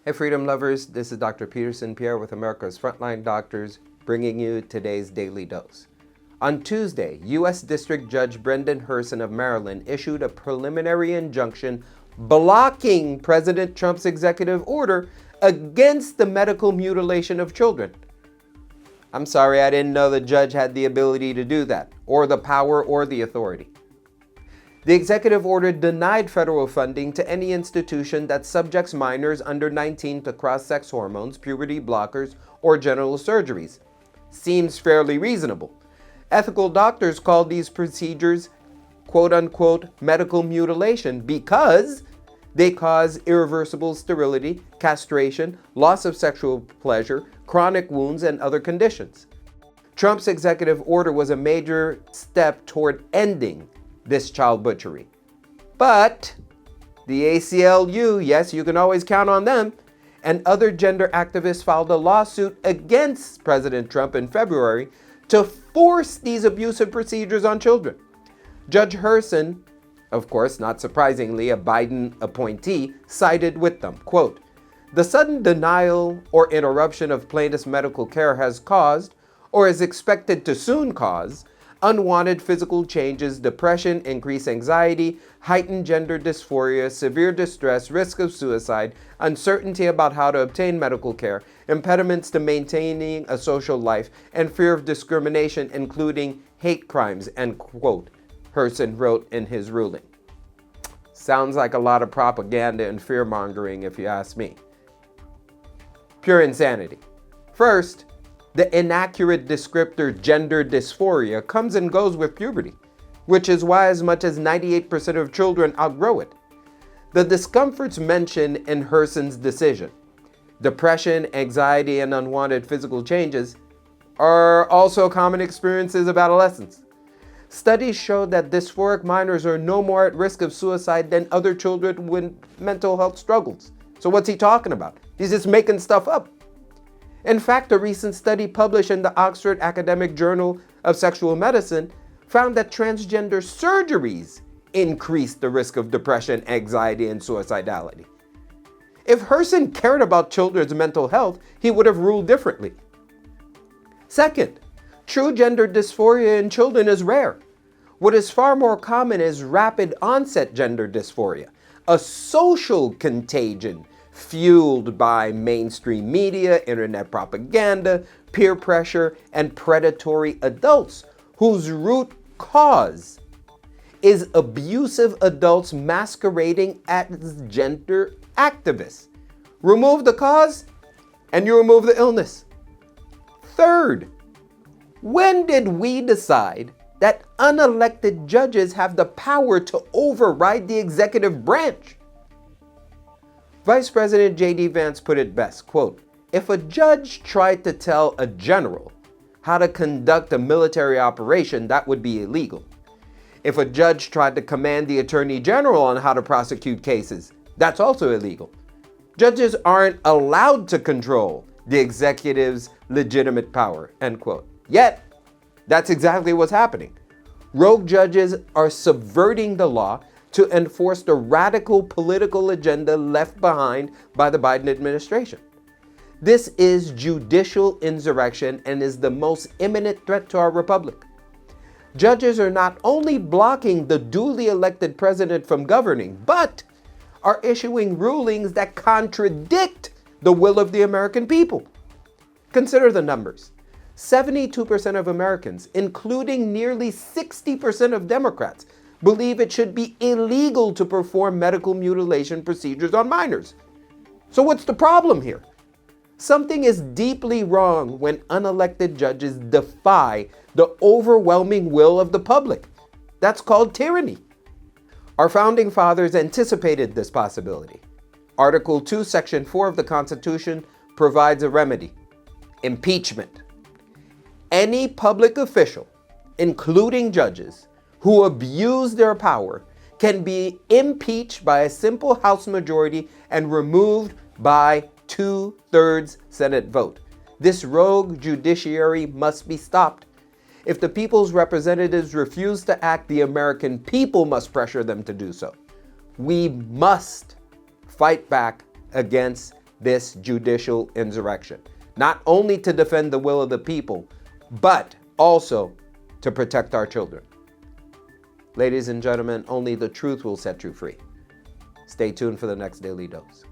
Hey freedom lovers, this is Dr. Peterson Pierre with America's Frontline Doctors, bringing you today's Daily Dose. On Tuesday, U.S. District Judge Brendan Herson of Maryland issued a preliminary injunction blocking President Trump's executive order against the medical mutilation of children. I'm sorry, I didn't know the judge had the ability to do that, or the power or the authority. The executive order denied federal funding to any institution that subjects minors under 19 to cross-sex hormones, puberty blockers, or genital surgeries. Seems fairly reasonable. Ethical doctors call these procedures quote-unquote medical mutilation because they cause irreversible sterility, castration, loss of sexual pleasure, chronic wounds, and other conditions. Trump's executive order was a major step toward ending this child butchery. But the ACLU, yes, you can always count on them, and other gender activists filed a lawsuit against President Trump in February to force these abusive procedures on children. Judge Herson, of course, not surprisingly, a Biden appointee, sided with them. Quote, "The sudden denial or interruption of plaintiff's medical care has caused, or is expected to soon cause, unwanted physical changes, depression, increased anxiety, heightened gender dysphoria, severe distress, risk of suicide, uncertainty about how to obtain medical care, impediments to maintaining a social life, and fear of discrimination, including hate crimes," end quote, Herson wrote in his ruling. Sounds like a lot of propaganda and fear-mongering if you ask me. Pure insanity. First, the inaccurate descriptor gender dysphoria comes and goes with puberty, which is why as much as 98% of children outgrow it. The discomforts mentioned in Herson's decision, depression, anxiety, and unwanted physical changes, are also common experiences of adolescents. Studies show that dysphoric minors are no more at risk of suicide than other children with mental health struggles. So what's he talking about? He's just making stuff up. In fact, a recent study published in the Oxford Academic Journal of Sexual Medicine found that transgender surgeries increase the risk of depression, anxiety, and suicidality. If Herson cared about children's mental health, he would have ruled differently. Second, true gender dysphoria in children is rare. What is far more common is rapid onset gender dysphoria, a social contagion fueled by mainstream media, internet propaganda, peer pressure, and predatory adults whose root cause is abusive adults masquerading as gender activists. Remove the cause and you remove the illness. Third, when did we decide that unelected judges have the power to override the executive branch? Vice President J.D. Vance put it best, quote, "If a judge tried to tell a general how to conduct a military operation, that would be illegal. If a judge tried to command the attorney general on how to prosecute cases, that's also illegal. Judges aren't allowed to control the executive's legitimate power," end quote. Yet, that's exactly what's happening. Rogue judges are subverting the law to enforce the radical political agenda left behind by the Biden administration. This is judicial insurrection and is the most imminent threat to our republic. Judges are not only blocking the duly elected president from governing, but are issuing rulings that contradict the will of the American people. Consider the numbers. 72% of Americans, including nearly 60% of Democrats, believe it should be illegal to perform medical mutilation procedures on minors. So what's the problem here? Something is deeply wrong when unelected judges defy the overwhelming will of the public. That's called tyranny. Our founding fathers anticipated this possibility. Article 2, Section 4 of the Constitution provides a remedy: impeachment. Any public official, including judges, who abuse their power can be impeached by a simple House majority and removed by 2/3 Senate vote. This rogue judiciary must be stopped. If the people's representatives refuse to act, the American people must pressure them to do so. We must fight back against this judicial insurrection. Not only to defend the will of the people, but also to protect our children. Ladies and gentlemen, only the truth will set you free. Stay tuned for the next Daily Dose.